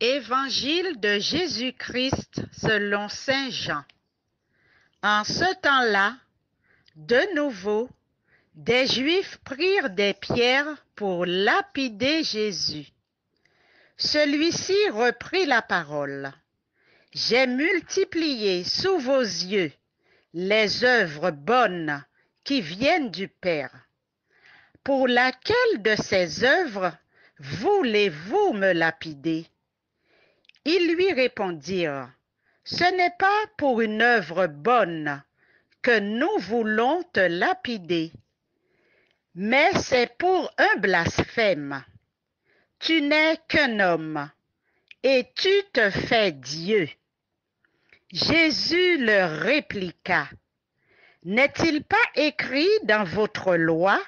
Évangile de Jésus-Christ selon saint Jean. En ce temps-là, de nouveau, des Juifs prirent des pierres pour lapider Jésus. Celui-ci reprit la parole. « J'ai multiplié sous vos yeux les œuvres bonnes qui viennent du Père. Pour laquelle de ces œuvres voulez-vous me lapider ?» Ils lui répondirent, « Ce n'est pas pour une œuvre bonne que nous voulons te lapider, mais c'est pour un blasphème. Tu n'es qu'un homme, et tu te fais Dieu. » Jésus leur répliqua, « N'est-il pas écrit dans votre loi,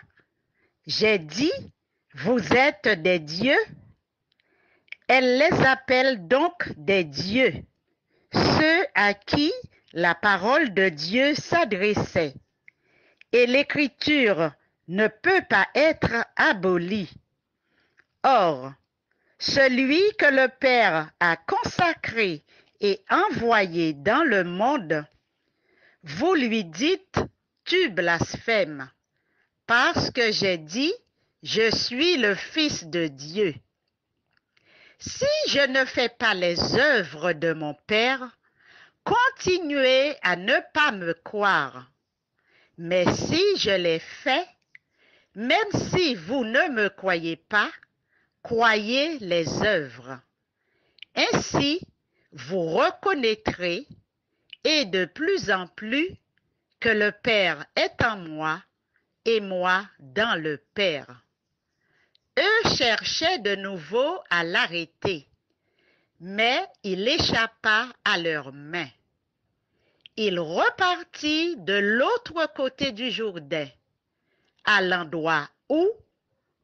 j'ai dit, vous êtes des dieux ?» Elle les appelle donc des dieux, ceux à qui la parole de Dieu s'adressait. Et l'écriture ne peut pas être abolie. Or, celui que le Père a consacré et envoyé dans le monde, vous lui dites, tu blasphèmes, parce que j'ai dit, je suis le Fils de Dieu. Si je ne fais pas les œuvres de mon Père, continuez à ne pas me croire. Mais si je les fais, même si vous ne me croyez pas, croyez les œuvres. Ainsi, vous reconnaîtrez, et de plus en plus, que le Père est en moi et moi dans le Père. Eux cherchaient de nouveau à l'arrêter, mais il échappa à leurs mains. Il repartit de l'autre côté du Jourdain, à l'endroit où,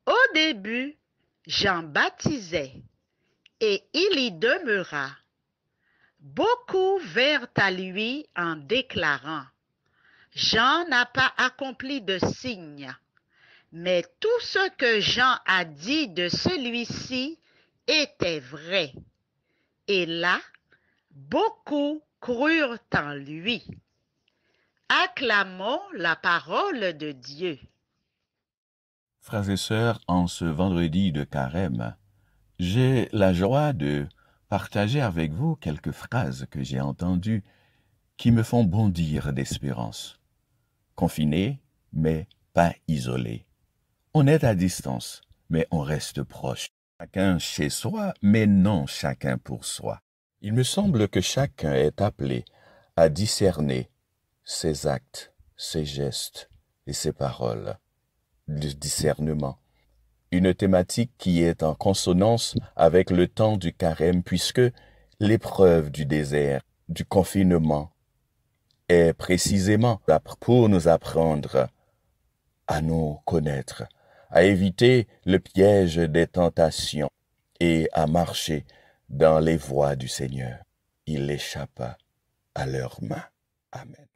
au début, Jean baptisait, et il y demeura. Beaucoup vinrent à lui en déclarant, « Jean n'a pas accompli de signe. » Mais tout ce que Jean a dit de celui-ci était vrai. Et là, beaucoup crurent en lui. Acclamons la parole de Dieu. Frères et sœurs, en ce vendredi de Carême, j'ai la joie de partager avec vous quelques phrases que j'ai entendues qui me font bondir d'espérance. Confinés, mais pas isolés. On est à distance, mais on reste proche. Chacun chez soi, mais non chacun pour soi. Il me semble que chacun est appelé à discerner ses actes, ses gestes et ses paroles. Le discernement. Une thématique qui est en consonance avec le temps du carême, puisque l'épreuve du désert, du confinement, est précisément pour nous apprendre à nous connaître, à éviter le piège des tentations et à marcher dans les voies du Seigneur. Il échappa à leurs mains. Amen.